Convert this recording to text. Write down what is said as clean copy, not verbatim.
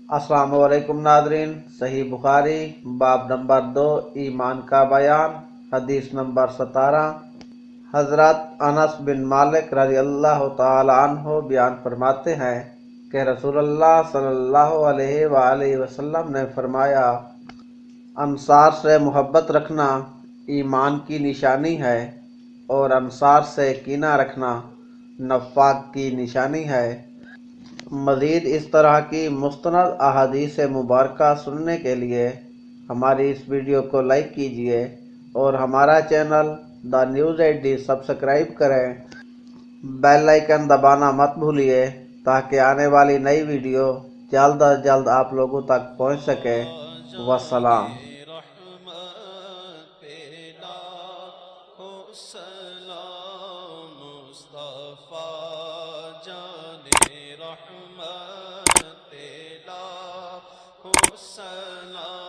अस्सलाम वालेकुम नादरीन। सही बुखारी बाब नंबर 2 ईमान का बयान हदीस नंबर 17। हज़रत अनस बिन मालिक रज़ी अल्लाह ताला अन्हो बयान फरमाते हैं कि रसूलुल्लाह सल्लल्लाहु अलैहि वसल्लम ने फरमाया, अंसार से मोहब्बत रखना ईमान की निशानी है और अंसार से कीना रखना नफाक की निशानी है। मज़ीद इस तरह की मुस्तनद अहादीस मुबारका सुनने के लिए हमारी इस वीडियो को लाइक कीजिए और हमारा channel the news AD subscribe करें। बेल आइकन दबाना मत भूलिए ताकि आने वाली नई वीडियो जल्द अज जल्द आप लोगों तक पहुंच सके। वस्सलाम। मुस्तफा जाने रहमत लाखों सलाम।